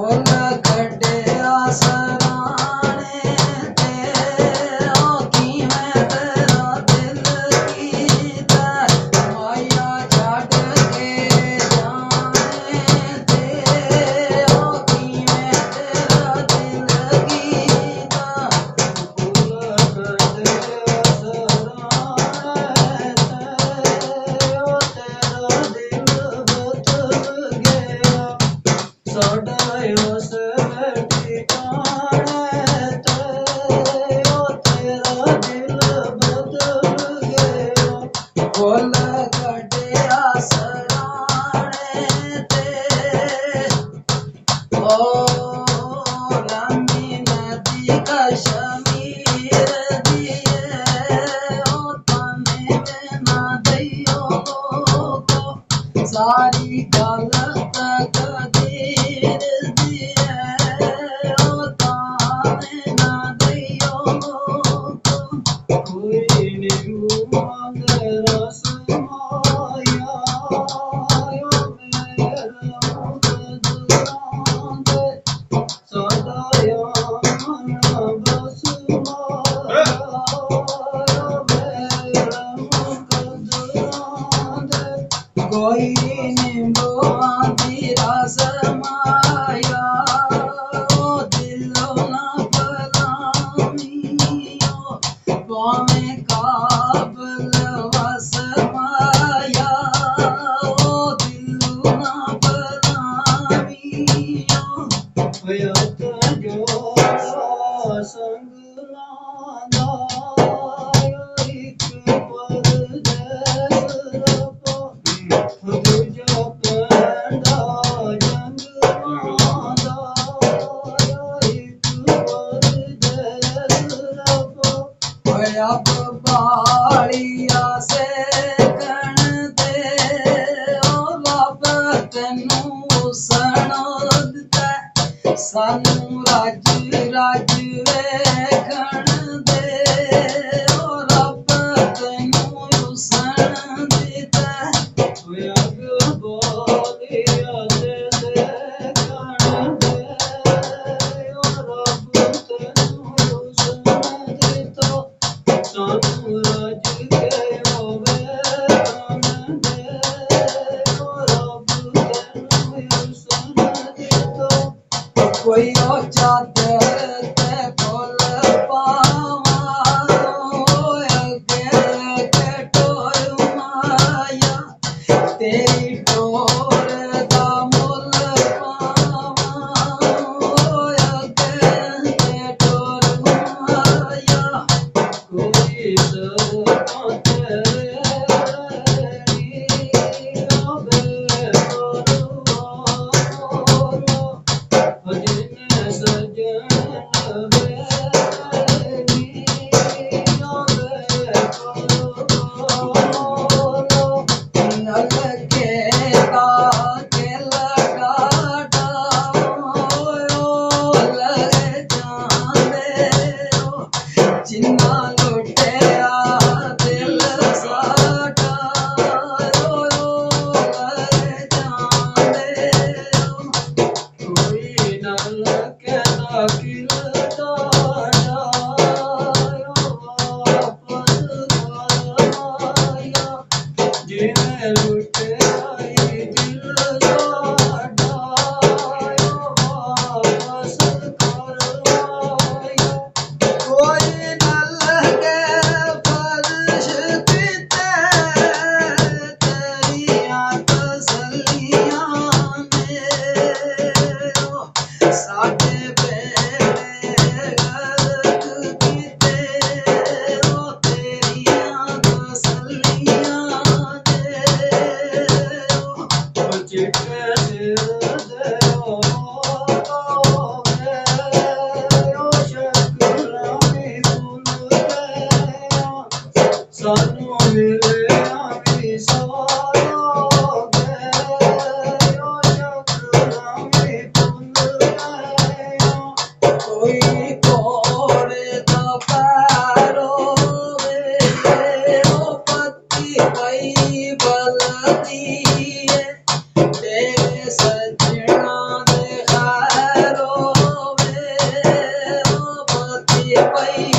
ਫੁੱਲ ਕੱਢਿਆ ਸਰਾਣੇ ਤੇ ਉਹ ਕਿਵੇਂ ਤੇਰਾ ਦਿਲ ਕੀਤਾ ਮਾਇਆ ਛੱਡ ਕੇ ਜਾਣੇ ਤੇ ਉਹ ਕਿਵੇਂ ਤੇਰਾ ਦਿਲ ਕੀਤਾ ਫੁੱਲ ਕੱਢਿਆ ਸਰਾਣੇ ਤੇ ਉਹ ਤੇਰਾ ਦਿਲ ਬਦਲ ਗਿਆ ਸਾਡਾ ਉਸ ਠਿਕਾਣੇ ਤੇ ਉਹ ਤੇਰਾ ਦਿਲ ਬਦਲ ਗਿਆ ਫੁੱਲ ਕੱਢਿਆ ਸਰਾਣੇ ਤੇ ਉਹ ਲੰਮੀ ਨਦੀ ਕਸ਼ਮੀਰ ਦੀ ਉਹ ਤਾਨੇ ਨਾ ਦਈਓ ਲੋਕੋ ਸਾਰੀ ਗੱਲ ਤਕਦੀਰ ਦੀ ਉਹ ਤਾਨੇ ਨਾ ਦਈਓ ਲੋਕੋ ਕੋਈ ਨੀ ਮੰਗੇ ਰਸ ਮਾਇਆ ਓ ਮੇਰੇ ਸਦਾ ਯਾਰ ਬਸ ਮਾਇਆ ਮੇਰਾ ਮੁਕਦਰਾਂ ਦੇ ਕੋਈ ਨਿੰਬੂਆਂ ਦੀ ਰਸ ਮਾਇਆ ਉਹ ਦਿਲੋਂ ਨਾ ਪਲਾਮੀਓ ਭਾਵੇਂ ਕਾਬਲ ਵਸ ਮਾਇਆ ਉਹ ਦਿਲੋਂ ਨਾ ਪਲਾਮੀਓ ਹੋਇਆ ਤਾਂ ਜੋੜਾ ਸੰਗ ਲਾਂਦਾ ਇੱਕ ਪਰਦੇਸ ਰੱਬਾ ਦੂਜਾ ਪੈਂਦਾ ਜੰਗ ਲਾਂਦਾ ਇੱਕ ਪਰਦੇਸ ਰੱਬਾ ਹੋਇਆ ਬਾਲੀਆ ਸੇਕਣ ਤੇ ਉਹ ਲੱਭ ਤੈਨੂੰ ਉਸਣ ਦਿੱਤਾ ਸਾਨੂੰ ਰੱਜ ਰੱਜ ਵੇਖਣ ਦੇ ਉਹ ਰੱਬ ਤੈਨੂੰ ਉਸਣ ਦਿੱਤਾ ਹੋਇਆ ਬਾਲੀਆ ਸੇਕਣ ਦੇ ਉਹ ਰੱਬ ਤੈਨੂੰ ਉਸਣ ਦਿੱਤਾ ਸਾਨੂੰ ਰੱਜ ਕੇ ਹੋਵੇ ਦੇ ਉਹ ਰੱਬ ਤੈਨੂੰ ਉਸਣ ਦਿੱਤਾ ਕੋਈ ਉਹ ਚਾਦਰ ਤੇ ਫੁੱਲ ਪਾਵਾਂ ਅੱਗੇ ਅੱਗੇ ਟੋਰ ਮਾਇਆ ਤੇਰੀ ਟੋਰ ਦਾ ਮੁੱਲ ਪਾਵਾਂ ਅੱਗੇ ਅੱਗੇ ਟੋਰ ਮਾਇਆ ਕੋਈ ਸਦਾ ਤੇਰੇ ਨੀ ਹੋਵੇ ਪਰਵਾਰ ਜਿਨ ਸਜਣ ਪਈ